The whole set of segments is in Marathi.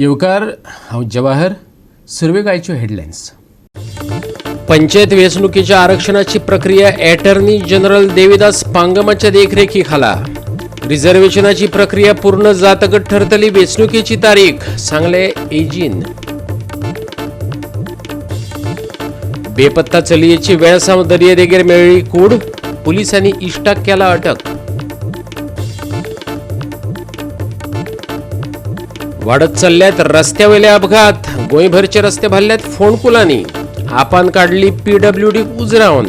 येवकार हांव जवाहर सुरवेगायच्यो हेडलायन्स. पंचायत वेंचणुकीच्या आरक्षणाची प्रक्रिया अॅटर्नी जनरल देविदास पांगमाच्या देखरेखीखाला. रिझर्वेशनाची प्रक्रिया पूर्ण जातकच ठरतली वेंचणुकेची तारीख, सांगले एजीन. बेपत्ता चलयेची वेळसाव दर्यादेगेर मेळ्ळी कूड, पुलिसांनी इश्टाक केला अटक. वाढत चल्ल्यात रस्त्यावयले अपघात, गोंयभरचे रस्ते भरल्यात फोंडकुलांनी. आपान काढली PWD उजरावन,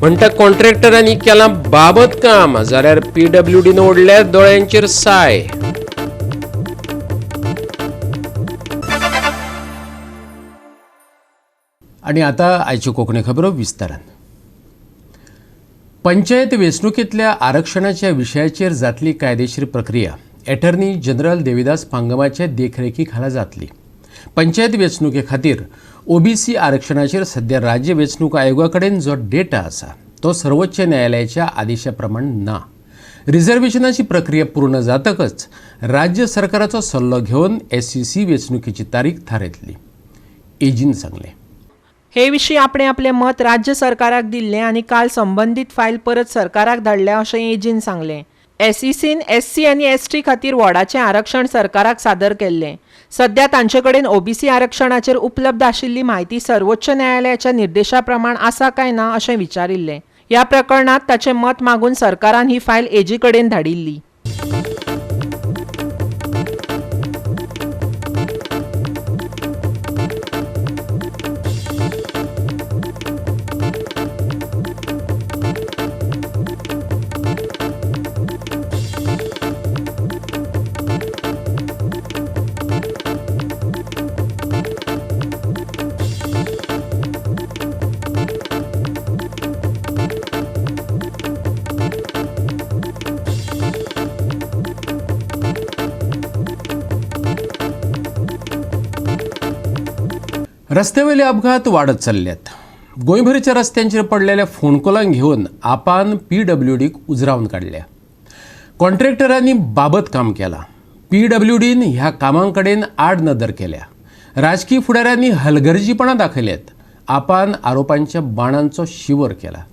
म्हणटा कॉन्ट्रॅक्टरांनी केला बाबत काम, जाल्यार PWDन ओडल्या दोळ्यांचेर साय. आणि आता आयच्यो कोंकणी खबरो विस्तारान. पंचायत वेंचणुकेंतल्या आरक्षणाच्या विशयाचेर जातली कायदेशीर प्रक्रिया अॅटर्नी जनरल देविदास पांगमाचे देखरेखी खाला जातली. पंचायत वेंचणुके खातीर OBC आरक्षणाचेर सध्या राज्य वेंचणूक आयोगा कडेन जो डेटा आसा तो सर्वोच्च न्यायालयाच्या आदेशा प्रमाण ना. रिझर्वेशनाची प्रक्रिया पूर्ण जातकच राज्य सरकाराचो सल्लो घेवन SCC वेंचणुकेची तारीख थारायतली, एजीन सांगलें. हे विशीं आपले मत राज्य सरकाराक दिल्लें आनी काल संबंदीत फायल परत सरकाराक धाडल्या अशें एजीन सांगलें. SECन SC आनी ST खातीर वॉर्डाचें आरक्षण सरकाराक सादर केल्लें. सध्या तांचे कडेन OBC आरक्षणाचेर उपलब्ध आशिल्ली म्हायती सर्वोच्च न्यायालयाच्या निर्देशा प्रमाण आसा काय ना अशें विचारिल्लें. ह्या प्रकरणात ताचें मत मागून सरकारान ही फायल एजी कडेन धाडिल्ली. रस्त्यावयले अपघात वाडत चल्ल्यात. गोंयभरच्या रस्त्यांचेर पडलेल्या फोंडकुलांक घेवन आपान PWDक उजरावन काडल्या. कॉन्ट्रॅक्टरांनी बाबत काम केलां. PWDन ह्या कामां कडेन आड नदर केल्या. राजकीय फुडाऱ्यांनी हलगर्जीपणां दाखयल्यात. आपान आरोपांच्या बाणांचो शिवर केला.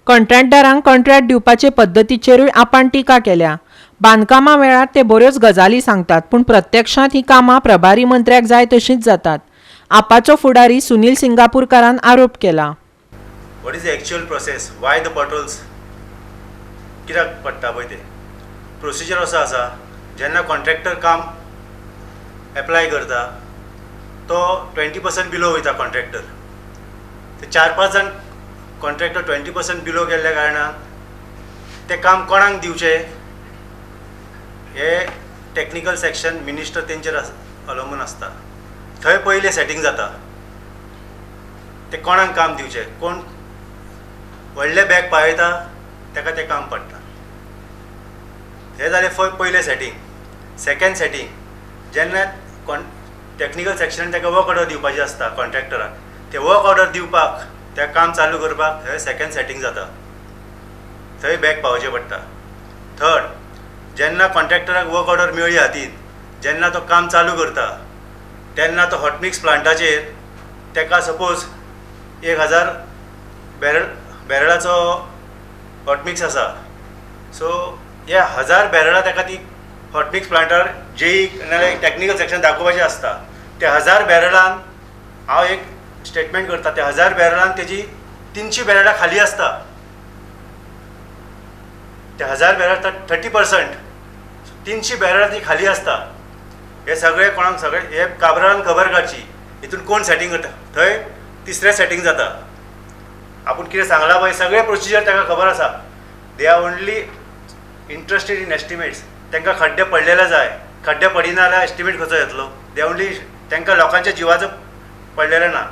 कॉन्ट्रॅक्टरांक कॉन्ट्रॅक्ट दिवपाचे पद्दतीचेरूय आपान टिका केल्या. बांदकामा वेळार ते बऱ्योच गजाली सांगतात, पूण प्रत्यक्षांत ही कामां प्रभारी मंत्र्याक जाय तशींच जातात. आपाचो फुडारी सुनील सिंगापूरकारान आरोप केला. What is the actual process, why the potholes कित्याक पडटा पळय ते प्रोसिजर असो आसा. जेन्ना कॉन्ट्रॅक्टर काम एप्लाय करता तो 20% बिलो वयता कॉन्ट्रॅक्टर. ते 4-5 जाण कॉन्ट्रॅक्टर 20% बिलो गेल्ल्या कारणान ते काम कोणाक दिवचे हे टॅक्निकल सेक्शन मिनिस्टर तेंचेर अवलंबून आसता. थंय पयलें सेटींग जाता ते कोणाक काम दिवचे, कोण व्हडले बॅग पावयता ताका तें काम पडटा. हें जालें पयलें सेटींग. सेकेंड सेटींग जेन्ना टॅक्निकल सेक्शनान ताका वर्क ऑर्डर दिवपाची आसता कॉन्ट्रॅक्टराक, ते वर्क ऑर्डर दिवपाक तें काम चालू करपाक थंय सेकेंड सेटींग जाता. थंय बॅग पावोवचें पडटा. थर्ड जेन्ना कॉन्ट्रॅक्टराक वर्क ऑर्डर मेळ्ळी हातीन, जेन्ना तो काम चालू करता तेन्ना तो हॉटमिक्स प्लांटाचेर ताका सपोज 1000 बॅरलाचो हॉटमिक्स आसा. सो ह्या 1000 बॅरलां ताका ती हॉटमिक्स प्लांटार नाल्यार टॅक्निकल सेक्शन दाखोवपाचें आसता. त्या 1000 बॅरलान हांव एक स्टेटमेंट करता, त्या 1000 बॅरलान तेजी 300 बॅरलां खाली आसता. त्या 1000 बॅरल 30%, 300 बॅरलां ती खाली आसता. हे सगळे कोणाक सगळे हे काबरान खबर काडची हितून कोण सेटींग करता. थंय तिसरें सेटींग जाता. आपूण कितें सांगलां पळय सगळे प्रोसिजर ताका खबर आसा. They are only interested in estimates. तांकां खड्डे पडलेले जाय. खड्डे पडिना जाल्यार एस्टिमेट खंयचो येतलो. दे ओन्ली तांकां लोकांच्या जिवाचो पडलेले ना.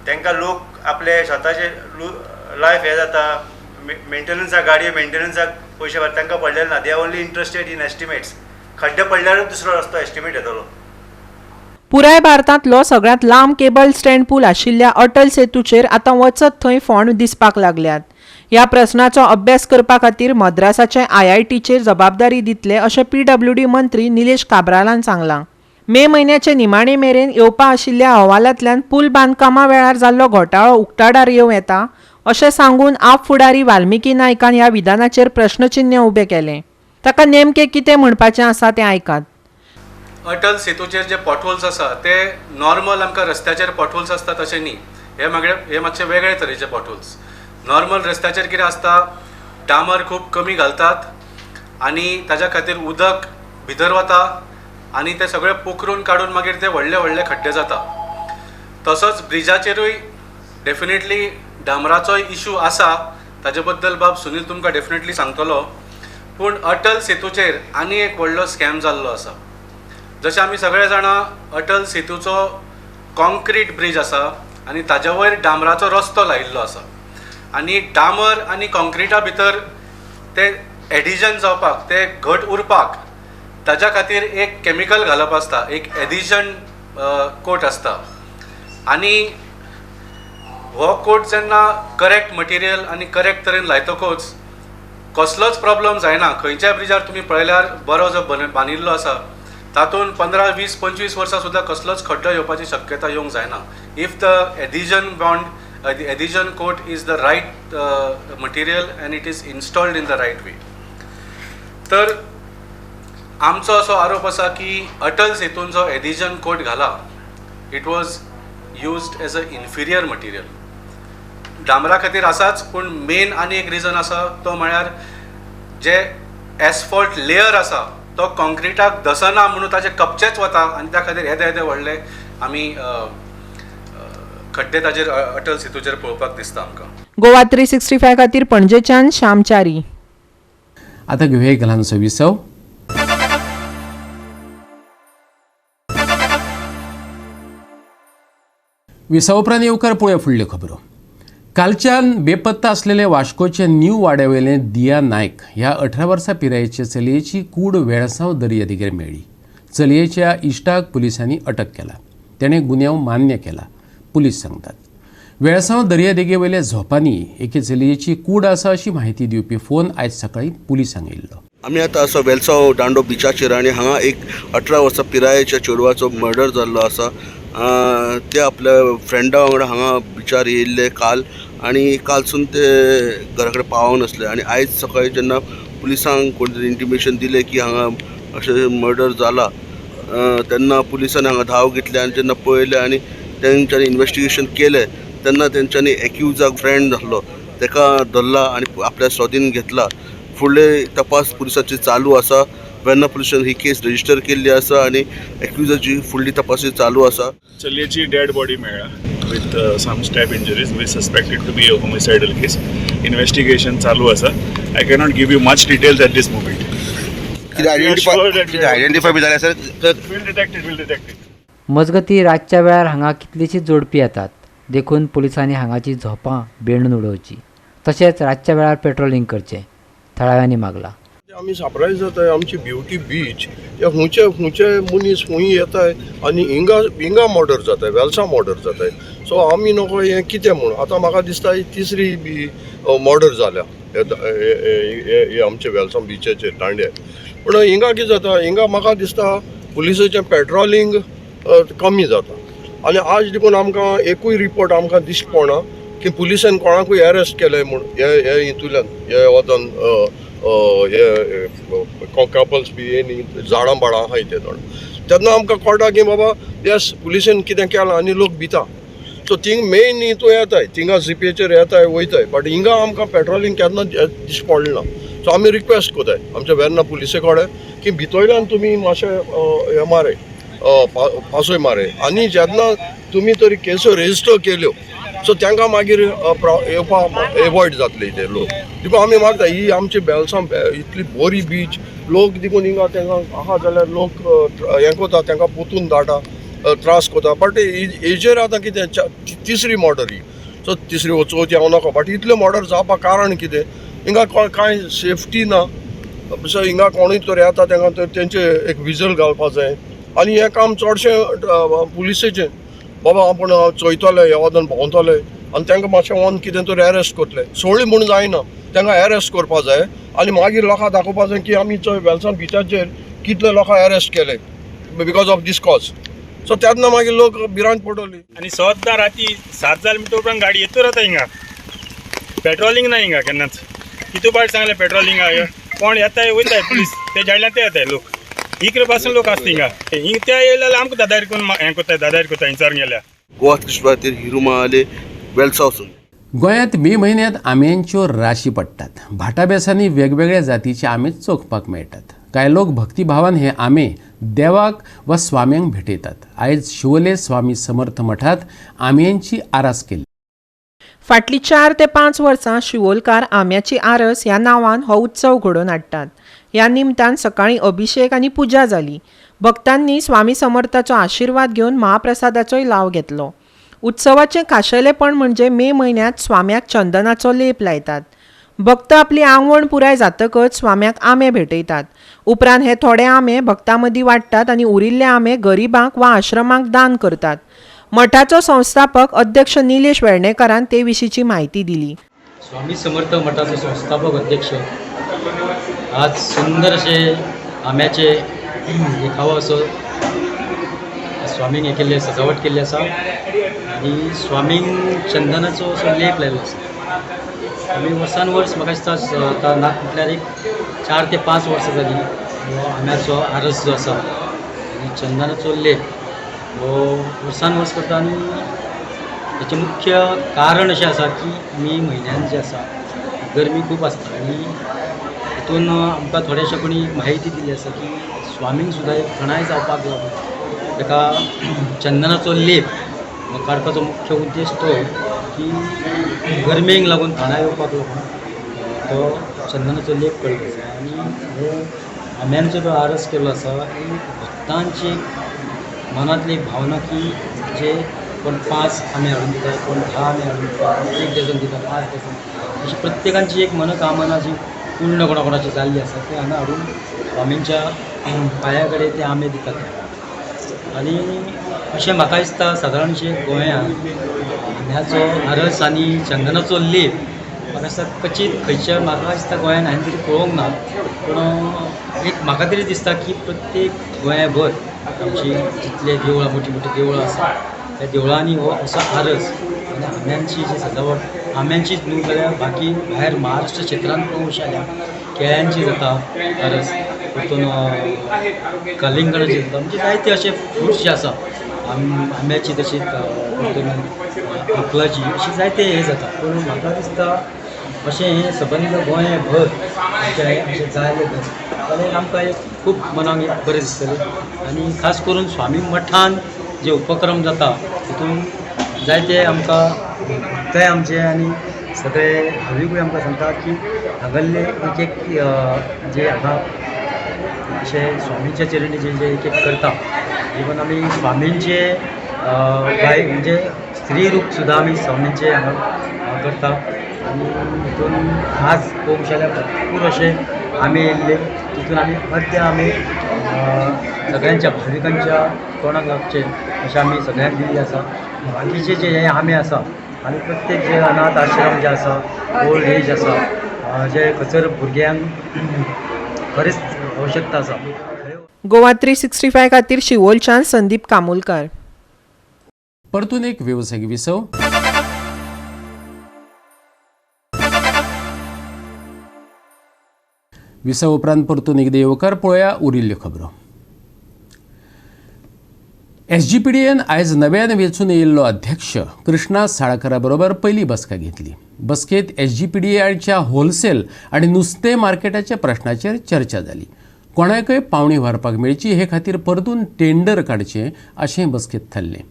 तांकां लोक आपले स्वताचे लायफ हे जाता मेंटेनन्साक गाडये मेंटेनन्साक पयशे भरता तांकां पडलेले ना. They are only interested in estimates. खड्डे पडल्यारूच दुसरो रस्तो एस्टिमेट येतलो. पुराय भारतांतलो सगळ्यांत लांब केबल स्टँड पूल आशिल्ल्या अटल सेतूचेर आतां वचत थंय फोंड दिसपाक लागल्यात. ह्या प्रस्नाचो अभ्यास करपा खातीर मद्रासाचे IITचेर जबाबदारी दितले अशें PWD मंत्री निलेश काब्रालान सांगलां. मे म्हयन्याचे निमाणे मेरेन येवपा आशिल्ल्या अहवालांतल्यान पूल बांदकामा वेळार जाल्लो घोटाळो उक्ताडार येवं येता अशें सांगून आप फुडारी वाल्मिकी नायकान ह्या विधानाचेर प्रश्नचिन्ह उबें केलें. ताका नेमकें कितें म्हणपाचें आसा तें आयकात. अटल सेतूचेर जे पॉटहोल्स आसा ते नॉर्मल आमकां रस्त्याचेर पॉटहोल्स आसता तशें न्ही. हे मातशे वेगळे तरेचे पॉटहोल्स. नॉर्मल रस्त्याचेर कितें आसता, डामर खूब कमी घालतात आनी ताज्या खातीर उदक भितर वता आनी ते सगळे पोखरून काडून मागीर ते व्हडले व्हडले खड्डे जाता. तसोच ब्रिजाचेरूय डेफिनेटली डामराचो इशू आसा, ताजे बद्दल बाब सुनील तुमकां डेफिनेटली सांगतलो. पूण अटल सेतूचेर आनी एक व्हडलो स्कॅम जाल्लो आसा. जशें आमी सगळे जाणां, अटल सेतूचो कॉन्क्रीट ब्रिज आसा आनी ताज्या वयर डामराचो रस्तो लायिल्लो आसा. आनी डामर आनी कॉन्क्रिटा भितर ते एडिशन जावपाक, ते घट उरपाक ताज्या खातीर एक कॅमिकल घालप आसता, एक एडिशन कोट आसता. आनी हो कोट जेन्ना करेक्ट मटिरियल आनी करेक्ट तरेन लायतकूच कसलोच प्रॉब्लम जायना. खंयच्याय ब्रिजार तुमी पळयल्यार बरो जो बांदिल्लो आसा तातूंत 15, 20, 25 वर्सां सुद्दां कसलोच खड्डो येवपाची शक्यता येवंक जायना. If the addition coat is the right material and it is installed in the right way. तर आमचो असो आरोप आसा की अटल सेतून जो एडिशन कोट घाला, it was used as a inferior material. डामरा खातीर आसाच, पूण मेन आनी एक रिजन आसा तो म्हळ्यार जे एसफॉल्ट लेयर आसा तो कॉन्क्रिटाक दसना म्हणून ताचे कपचेच वता आनी त्या खातीर येदे व्हडले आमी खड्डे ताजेर अटल सेतूचेर पळोवपाक दिसता आमकां. गोवा 365 खातीर पणजेच्यान श्यामचारी. आतां घेवया एक ल्हानसो विसव. विसव उपरांत येवकार पळोवया फुडल्यो खबरो. कालच्यान बेपत्ता असलेले वास्कोचे न्यू वाड्यावयले दिया नायक ह्या 18 वर्सां पिरायेचे चलयेची कूड वेळसांव दर्यादेगेर मेळ्ळी. चलयेच्या इश्टाक पुलिसांनी अटक केला. तेणें गुन्यांव मान्य केला, पुलीस सांगतात. वेळसांव दर्यादेगेवयल्या झोपांनी एके चलयेची कूड आसा अशी माहिती दिवपी फोन आयज सकाळीं पुलिसांक येयल्लो. आमी आतां आसा वेलसांव दांडो बिचाचेर आनी हांगा एक 18 वर्सां पिरायेच्या चेडवाचो मर्डर जाल्लो आसा. ते आपल्या फ्रेंडा वांगडा हांगा बिचार येयल्ले काल आनी कालसून ते घरा कडेन पावूंक नासले. आनी आयज सकाळीं जेन्ना पुलिसांक कोण तरी इंटिमेशन दिलें की हांगा अशें मर्डर जाला, तेन्ना पुलिसांनी हांगा धांव घेतली आनी जेन्ना पळयलें आनी तेंच्यांनी इन्वेस्टिगेशन केलें तेन्ना तेंच्यांनी एक्युजाक फ्रेंड आसलो ताका धरला आनी आपल्या स्वाधीन घेतला. फुडले तपास पुलिसांची चालू आसा. वेर्ना पुलिसांनी ही केस रजिस्टर केल्ली आसा आनी एक्युजाची फुडली तपासणी चालू आसा. चलयेची डेड बॉडी मेळ्ळा with some stab injuries we suspected to be a homicidal case. Investigation चालू आसा. I cannot give you much details at this moment. Identify बी जालें सर? Will detected. मजगती रातच्या वेळार हांगा कितलीशीच जोडपी येतात, देखून पुलिसांनी हांगाची झोपां बेंडून उडोवची, तशेंच रातच्या वेळार पेट्रोलिंग करचें थळाव्यांनी मागला. आमी सरप्रायज जाताय. आमची ब्युटी बीच हे खुंयचे मनीस खूंय येताय आनी हिंगा मर्डर जाताय, वेलसा मर्डर जाताय. सो आमी नको हें कितें म्हूण. आतां म्हाका दिसता ही तिसरी बी मर्डर जाल्या हे आमचे वेलसा बिचाचेर दांड्यार. पूण हिंगा कितें जाता, हिंगा म्हाका दिसता पुलिसाचें पेट्रोलिंग कमी जाता. आनी आज देखून आमकां एकूय रिपोर्ट आमकां दिश्ट पडना की पुलिसांन कोणाकूय अरेस्ट केलें म्हूण हे हितूंतल्यान हे वतान हे कपल्स बी हे झाडां बाडां आहाय ते थोडे. तेन्ना आमकां कळटा की बाबा येस पुलिसेन कितें केलां आनी लोक भिता. सो थिंग मेन हितू येताय, थिंगा सीपीएचेर येताय वयताय, बट हिंगा आमकां पेट्रोलिंग केन्ना दिश्ट पडलें ना. सो आमी रिक्वेस्ट कोताय आमच्या वेर्ना पुलिसे कडेन की भितरल्यान तुमी मातशें हे मारे पासोय मारे आनी जेन्ना तुमी तरी केसो रेजिस्टर केल्यो सो तांकां मागीर येवपाक एवॉयड जातले ते लोक. देखून आमी मागता ही आमची बेलसां इतली बरी बीच, लोक देखून हिंगा तांकां आहा जाल्यार लोक हें कोता, तांकां पोतून धाडटा, त्रास कोता. बट हेजेर आतां कितें तिसरी मर्डर ही. सो तिसरी चवथी हांव नाका, बट इतले मर्डर जावपाक कारण कितें, हिंगा कांय सेफ्टी ना. सो हिंगा कोणूय तर येता तांकां तेंचे एक विजल घालपाक जाय. आनी हें काम चडशें पुलिसेचें. बाबा आपण चोयतले ह्या वदान भोंवतले आनी तांकां मातशें वन कितें तरी अरेस्ट करतले. सोळी म्हूण जायना, तांकां अरेस्ट करपा जाय आनी मागीर लोकांक दाखोवपा जाय की आमी चोय वेलसां बिचाचेर कितले लोकांक अरेस्ट केले. Because of this cause. So तेन्ना मागीर लोक भिरांत पडली. आणि सद्दां राती 7 जालें म्हणटच उपरांत गाडी येतो रावता हिंगा. पेट्रोलिंग ना हिंगा केन्नाच. कितू पाट सांगलें पेट्रोलिंग कोण येताय वयताय पुलीस ते जाणल्या ते येताय लोक. इकडे पासून लोक आसता हिंगा. हिंग ते येयले जाल्यार आमकां दादार करून हें कोताय दादार कोताय विचार गेल्या. गोवा कृष्ण खातीर हिरू महाले वेलसा वचून. गोंयांत मे म्हयन्यांत आंब्यांच्यो राशी पडटात. भाटाबेसांनी वेगवेगळ्या जातीचे आंबे चोखपाक मेळटात. कांय लोक भक्तिभावान हे आंबे देवाक वा स्वाम्यांक भेटयतात. आयज शिवोले स्वामी समर्थ मठांत आंब्यांची आरास केली. फाटलीं 4 ते 5 वर्सां शिवोलकार आंब्याची आरस ह्या नांवान हो उत्सव घडोवन हाडटात. ह्या निमतान सकाळीं अभिशेक आनी पुजा जाली. भक्तांनी स्वामी समर्थाचो आशिर्वाद घेवन महाप्रसादाचोय लाव घेतलो. उत्सवाचें खाशेलेपण म्हणजे मे म्हयन्यांत स्वाम्याक चंदनाचो लेप लायतात. भक्त आपली आंगवण पुराय जातकच स्वाम्याक आंबे भेटयतात. उपरांत हे थोडे आंबे भक्तां मदीं वाडटात आनी उरिल्ले आंबे गरिबांक वा आश्रमांक दान करतात. मठाचो संस्थापक अध्यक्ष निलेश वेर्णेकारान ते विशींची म्हायती दिली. स्वामी समर्थ मठाचो संस्थापक अध्यक्ष आज सुंदर अशे आंब्याचे देखावो असो स्वामीन हे केल्ले सजावट केल्ली आसा आनी स्वामींक चंदनाचो असो लेप लायलो आसा. आमी वर्सान वर्स म्हाका दिसता आतां नाक म्हटल्यार एक 4 ते 5 वर्सां जाली हो आंब्याचो आरस जो आसा आनी चंदनाचो लेप हो वर्सान वर्स करता. आनी हेचें मुख्य कारण अशें आसा की मे म्हयन्यान जे आसा गरमी खूब आसता आनी हितून आमकां थोडेशें कोणी म्हायती दिल्ली आसा की स्वामींक सुद्दां एक थंडाय जावपाक लागून ताका चंदनाचो लेप काडपाचो मुख्य उद्देश तो की गरमेक लागून थंडाय येवपाक लागून तो चंदनाचो लेप करता आसा. आनी हो आंब्यांचो जो आरस केल्लो आसा ही भक्तांची मनांतली एक भावना की जे कोण 5 आंबे हाडून दिता, कोण 10 आंबे हाडून दिता, 1 डझन दिता, 5 डझन अशी प्रत्येकांची एक मनोकामना जी पूर्ण कोणाची जाल्ली आसा ते हांगा हाडून स्वामींच्या पांया कडेन ते आंबे दितात. आनी अशें म्हाका दिसता सादारणशे गोंयांत आंब्याचो आरस आनी चंदनाचो लेप म्हाका दिसता क्वचित खंयच्या म्हाका दिसता गोंयांत हांवें तरी पळोवंक ना. पूण एक म्हाका तरी दिसता की प्रत्येक गोंयभर आमची जितले देवळां मोठी मोठी देवळां आसा त्या देवळांनी हो असो आरस आनी आंब्यांची जी सजावट आंब्यांचीच न्हू जाल्यार बाकी भायर महाराष्ट्र क्षेत्रांत पळोवंक जाल्यार केळ्यांची जाता आरस, परतून कलिंगडाची जाता, म्हणजे जायते अशे फ्रुट्स जे आसा आंब्याची तशीच परतून अकलाची अशी जायते हे जाता. पूण म्हाका दिसता अशें हें सबंद गोंयभर अशें जायलें जाल्यार आमकां एक खूब मनाक एक बरें दिसतलें. आनी खास करून स्वामी मठान जे उपक्रम जाता तितून जायते आमकां ते आमचे आनी सगळे भाविकूय आमकां सांगता की हांगल्ले एक एक जे हांगा अशें स्वामीच्या चरणी जे जे एक एक करता इवन आमी स्वामींचे म्हणजे स्त्री रूप सुद्दां आमी स्वामींचे हांगा करता. आनी हितून आज पळोवंक जाल्यार भरपूर अशे आंबे येयल्ले तितून आमी अर्दे आंबे सगळ्यांच्या भाविकांच्या तोंडाक लागचे अशें आमी सगळ्यांक दिल्ले आसा. बाकीचे जे हे आंबे आसा आनी प्रत्येक जे अनाथ आश्रम जे आसा, ओल्ड एज आसा, जे खंयसर भुरग्यांक बरीच आवश्यकता आसा. गोवा 365 खातीर शिवोलच्यान संदीप कामोलकार. परतून एक व्यावसायिक विसव. विसव उपरांत परतून एकदा येवकार पळोवया उरिल्ल्यो खबरो. SGPDN आयज नव्यान वेंचून येयल्लो अध्यक्ष कृष्णा साळकारा बरोबर पयली बसका घेतली. बसकेंत SGPDNच्या होलसेल आनी नुस्तें मार्केटाच्या प्रश्नाचेर चर्चा जाली. कोणाकय पावणी व्हरपाक मेळची हे खातीर परतून टेंडर काडचें अशें बसकेंत थारलें.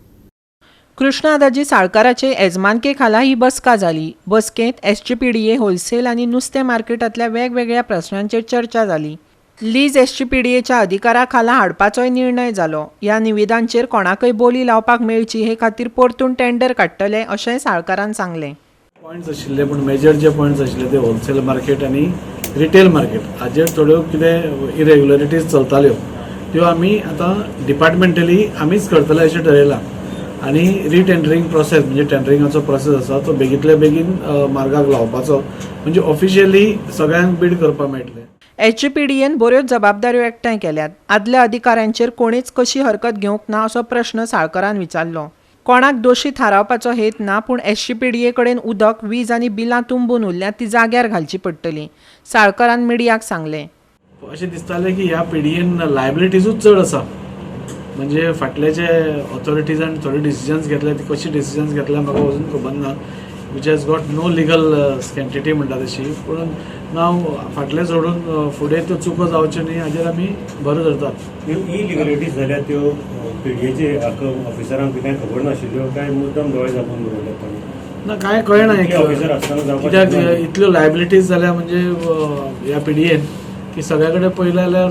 कृष्णादाजी साळकाराचे येजमानके खाला ही बसका जाली. बसकेंत SGPDA होलसेल आनी नुस्तें मार्केटांतल्या वेगवेगळ्या प्रश्नांचेर चर्चा जाली. लीज SGPDAच्या अधिकारा खाला हाडपाचोय निर्णय जालो. ह्या निविदांचेर कोणाकय बोली लावपाक मेळची हे खातीर परतून टेंडर काडटले अशेंय साळकारान सांगलें. पॉयंट्स आशिल्ले पूण मेजर जे पॉयंट्स आशिल्ले ते होलसेल मार्केट आनी रिटेल मार्केट हाजेर थोड्यो कितें इरेग्युलरिटीज चलताल्यो त्यो आमी आतां डिपार्टमेंटली आमीच करतले अशें ठरयलां. आनी रिटेंडरींग प्रोसेस म्हणजे टेंडरिंगाचो प्रोसेस आसा तो बेगींतल्या बेगीन मार्गाक लावपाचो म्हणजे ऑफिशियली सगळ्यांक बीड करपाक मेळटलें. HGPDN बऱ्योच जबाबदाऱ्यो एकठांय केल्यात. आदल्या अधिकाऱ्यांचेर कोणीच कशी हरकत घेवंक ना असो प्रश्न साळकरान विचारलो. कोणाक दोशी थारावपाचो हेत ना, पूण SGPDA कडेन उदक, वीज आनी बिलां तुंबून उरल्यात ती जाग्यार घालची पडटली. साळकरान मिडियाक सांगलें. अशें दिसतालें की ह्या पिडीएन लायबिलिटीजूच चड आसा. म्हणजे फाटले जे ऑथॉरिटीजान थोडे डिसिजन्स घेतले ती कशी डिसिजन्स घेतल्या म्हाका अजून खबर ना. Which has got no legal sanctity म्हणटा तशी. पूण नाव फाटलें सोडून फुडें त्यो चुको जावच्यो न्ही हाजेर आमी भर धरतात. ह्यो इलिगलिटीज जाल्यार त्यो पिडीएचे ऑफिसरांक बी कांय खबर नाशिल्ल्यो काय मुद्दम दोळे झाकून दवरले ना कांय कळना. ऑफिसर आसतना कित्याक इतल्यो लायबिलिटीज जाल्या म्हणजे ह्या पिडीएन की सगळ्या कडेन पळयलें जाल्यार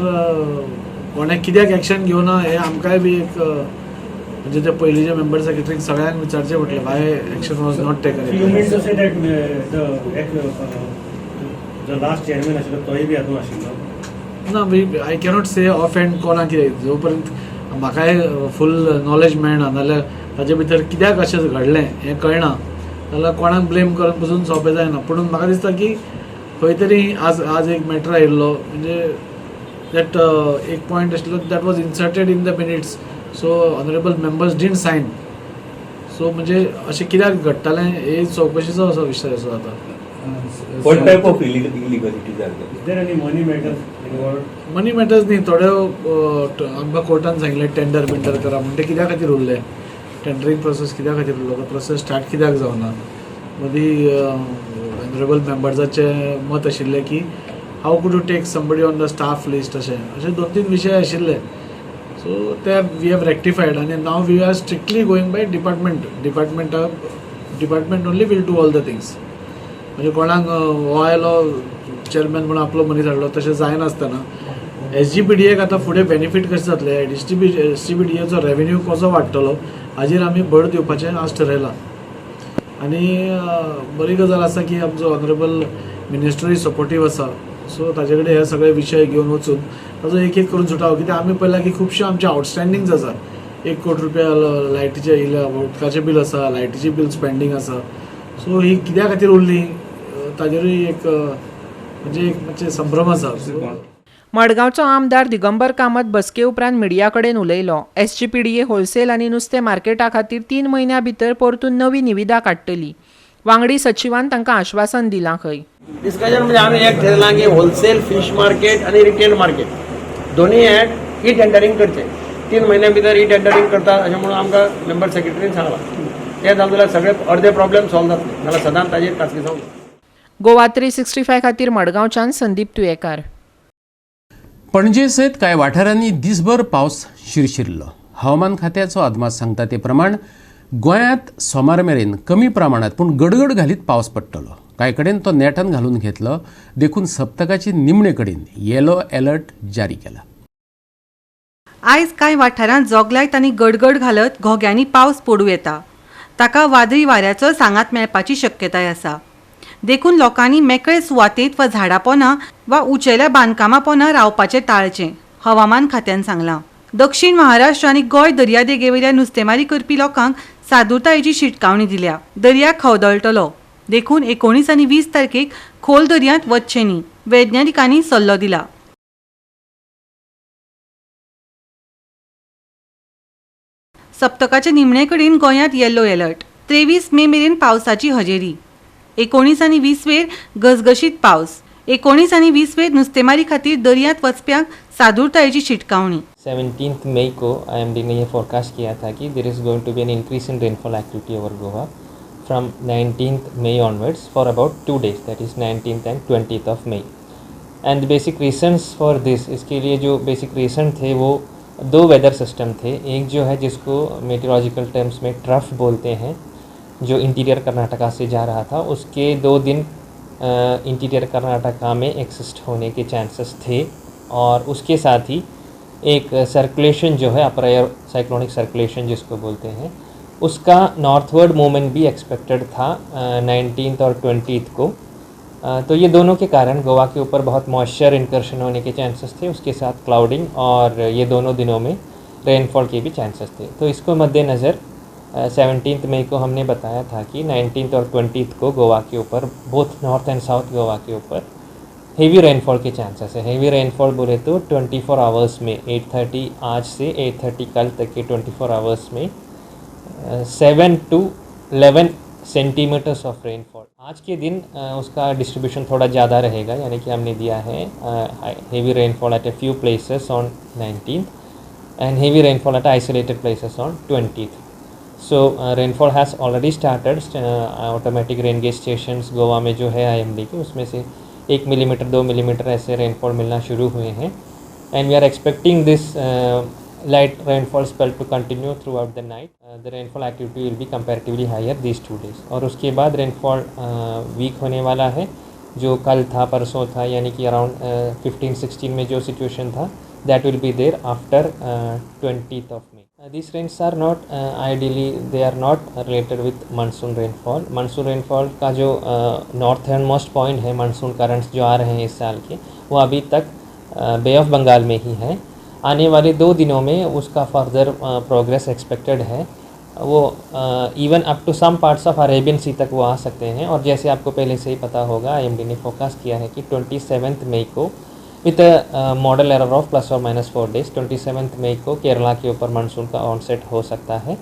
कोणें कित्याक एक्शन घेवना हें आमकांय बी एक म्हणजे ते पयलींचे मेंबर सेक्रेटरीक सगळ्यांक विचारचें पडलें Y action was not taken. जो लास्ट चेअरमॅन आशिल्लो तोय बी हातूंत आशिल्लो ना. I cannot say of hand कोणाक कितें जो पर्यंत म्हाकाय फूल नॉलेज मेळना नाल्यार ताचे भितर कित्याक अशें घडलें हें कळना जाल्यार कोणाक ब्लेम करप पसून सोंपें जायना. पूण म्हाका दिसता की खंय तरी आज एक मॅटर आयिल्लो म्हणजे दॅट एक पॉयंट आशिल्लो that was inserted in the minutes. So honourable members didn't sign. So म्हणजे अशें कित्याक घडटालें हे चवकशीचो असो विशय असो जाता. What type of illegalities are there? Is there any money matters involved? Money matters न्ही. थोड्यो आमकां कोर्टान सांगिल्लें टेंडर बिंडर करा म्हणटा कित्या खातीर उरलें. टेंडरींग प्रोसेस कित्या खातीर उरलो. तो प्रोसेस स्टार्ट कित्याक जावना. मदीं ऑनरेबल मेंबर्साचें मत आशिल्लें की how could you take somebody on the staff list अशें 2-3 विशय आशिल्ले. सो ते वी हॅव रेक्टिफायड आनी now we are strictly going by department only will do all the things. म्हणजे कोणाक हो आयलो चेअरमॅन म्हणून आपलो मनीस हाडलो तशें जायनासतना SGPDAक आतां फुडें बेनिफीट कशें जातलें SGPDAचो रेवेन्यू कसो वाडटलो हाजेर आमी भर दिवपाचें आज थारायलां. आनी बरी गजाल आसा की आमचो ऑनरेबल मिनिस्टरूय सपोर्टीव आसा. सो ताजे कडेन हे सगळे विशय घेवन वचून ताजो एक एक करून सुटावो. कित्याक आमी पळयलां की खुबशे आमचे आउटस्टँडींग्स आसा. 1 कोटी रुपया लायटीचे उदकाचें बील आसा, लायटीची बील स्पेंडींग आसा. सो ही कित्या खातीर उरली ताजेरूय एक म्हणजे एक मातशें संभ्रम आसा. मडगांवचो आमदार दिगंबर कामत बसके उपरांत मिडिया कडेन उलयलो. SGPDA होलसेल आनी नुस्तें मार्केटा खातीर 3 म्हयन्या भितर परतून नवी निविदा काडटली. वांगडी सचिवान तांकां आश्वासन दिलां. खंय डिस्कशन म्हणजे आमी एक ठरलां की होलसेल फीश मार्केट आनी रिटेल मार्केट दोनी ई टेंडरींग करचें. 3 म्हयन्या भितर ई टेंडरींग करतात अशें म्हणून आमकां मेंबर सेक्रेटरीन सांगलां. तें जालें जाल्यार सगळे अर्दे प्रॉब्लेम सॉल्व जातले. नाल्यार सदांच ताजेर कासकी जावंक ना. गोवा 365 खातीर मडगांवच्यान संदीप तुयेकार. पणजे सयत कांय वाठारांनी दिसभर पावस शिरशिरलो. हवामान खात्याचो अदमास सांगता ते प्रमाण गोंयांत सोमार मेरेन कमी प्रमाणात पूण गडगड घालीत पावस पडटलो. कांय कडेन तो नेटान घालून घेतलो. देखून सप्तकाचे निमणे कडेन येलो अलर्ट जारी केला. आयज कांय वाठारांत जोगलायत आनी गडगड घालत घोग्यांनी पावस पडूं येता. ताका वादळी वाऱ्याचो सांगात मेळपाची शक्यताय आसा. देखून लोकांनी मेकळे सुवातेंत वा झाडां पोंदां वा उंचेल्या बांदकामां पोंदां रावपाचें टाळचें हवामान खात्यान सांगलां. दक्षिण महाराष्ट्र आनी गोंय दर्यादेगेवयल्या नुस्तेमारी करपी लोकांक सादुरतायेची शिटकावणी दिल्या. दर्या खवदळटलो. देखून 19 आनी 20 तारखेक खोल दर्यांत वचचें न्ही. वैज्ञानिकांनी सल्लो दिला. सप्तकाचे निमणे कडेन गोंयांत येलो अलर्ट. 23 मे मेरेन पावसाची हजेरी. 19 आनी 20 वेर गसगशीत पावस. 19 आनी 20 वेर नुस्तेमारी खातीर दर्यांत वचप्यांक सादुरतायेची शिटकावणी. 17th मई को IMD ने ये फोरकास्ट किया था कि there is going to be an increase in rainfall activity over Goa from 19th May onwards for about 2 days, that is 19th and 20th of May. And basic reasons for this, इसके लिए जो बेसिक रीज़न थे वो 2 वेदर सिस्टम थे. एक जो है जिसको मेट्रोलॉजिकल टर्म्स में ट्रफ बोलते हैं, जो इंटीरियर कर्नाटका से जा रहा था, उसके 2 दिन इंटीरियर कर्नाटका में एक्सिस्ट होने के चांसेस थे. और उसके साथ ही एक सर्कुलेशन जो है अपर एयर साइक्लोनिक सर्कुलेशन जिसको बोलते हैं, उसका नॉर्थवर्ड मूवमेंट भी एक्सपेक्टेड था 19th और 20th को. तो ये दोनों के कारण गोवा के ऊपर बहुत मॉइस्चर इनकर्शन होने के चांसेस थे. उसके साथ क्लाउडिंग और ये दोनों दिनों में रेनफॉल के भी चांसेस थे. तो इसको मद्देनज़र 17th मई को हमने बताया था कि 19th और 20th को गोवा के ऊपर, both north and south Goa के ऊपर हेवी रेनफॉल के चांसेस है। हेवी रेनफॉल बोले तो 24 आवर्स में 8:30 आज से 8:30 कल तक के 24 आवर्स में 7 to 11 सेंटीमीटर्स ऑफ रेनफॉल। आज के दिन उसका डिस्ट्रीब्यूशन थोड़ा ज़्यादा रहेगा, यानी कि हमने दिया है heavy rainfall at a few places on 19th and heavy rainfall at isolated places on 20th। So rainfall has already started. Automatic rain gauge stations Goa में जो है IMD के, उसमें से 1 मिलीमीटर 2 मिलीमीटर ऐसे रेनफॉल मिलना शुरू हुए हैं and we are expecting this light rainfall spell to continue throughout the night. The rainfall activity will be comparatively higher these 2 days. और उसके बाद rainfall वीक होने वाला है, जो कल था परसों था, यानी कि अराउंड 15-16 में जो सिचुएशन था that will be there after 20th of May. These rains are not ideally they are not related with monsoon rainfall. Monsoon rainfall का जो northern most point है, monsoon currents जो आ रहे हैं इस साल के, वो अभी तक बे ऑफ बंगाल में ही है। आने वाले 2 दिनों में उसका फर्दर प्रोग्रेस एक्सपेक्टेड है। वो even up to some parts of Arabian Sea तक वो आ सकते हैं। और जैसे आपको पहले से ही पता होगा, IMD ने फोकस किया है कि 27 मई को विद मॉडल एरर ऑफ ±4 डेज 27 मई को केरला के ऊपर मानसून का ऑनसेट हो सकता है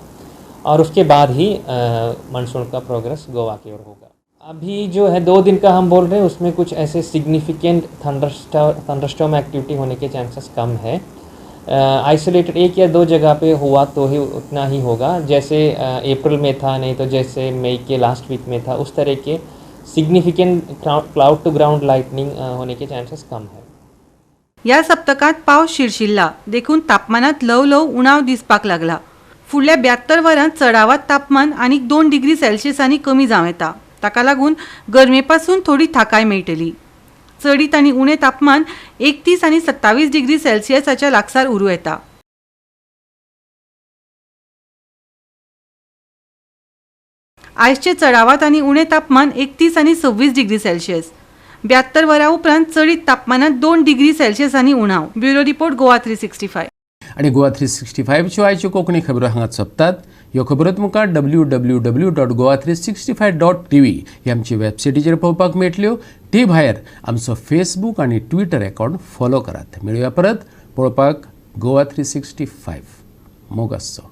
और उसके बाद ही मानसून का प्रोग्रेस गोवा की ओर होगा। अभी जो है 2 दिन का हम बोल रहे हैं, उसमें कुछ ऐसे सिग्निफिकेंट थंडरस्टॉर्म एक्टिविटी होने के चांसेस कम है। आइसोलेटेड 1 या 2 जगह पे हुआ तो ही उतना ही होगा, जैसे अप्रैल में था, नहीं तो जैसे मई के लास्ट वीक में था, उस तरह के significant cloud to ground lightning होने के चांसेस कम है। या सप्तकात पावस शिरशिल्ला देखून तापमानात ल्हव उणाव दिसपाक लागला। फुडल्या 72 वरांत चडावात तापमान आनीक 2 डिग्री सेल्सियसांनी कमी जावं येता। ताका लागून गरमेपासून थोडी थाकाय मेळटली। चडीत आनी उणें तापमान 31 आनी 27 डिग्री सेल्सियसाच्या लागसार उरूं येता। आयजचे चडावात आनी उणें तापमान 31 आनी 26 डिग्री सेल्सियस। 72 वरां उपरांत चडीत तापमानात 2 डिग्री सेल्सियसांनी उणाव। Bureau report Goa 365। आणि गोवा 365 च्यो आयच्यो कोंकणी खबरो हांगाच सोंपतात। ह्यो खबरो तुमकां www.goa365.tv ही आमची वेबसायटीचेर पळोवपाक मेळटल्यो। ते भायर आमचो फेसबूक आनी ट्विटर अकाउंट फॉलो करात। मेळुया परत पळोवपाक गोवा 365 मोग आसचो।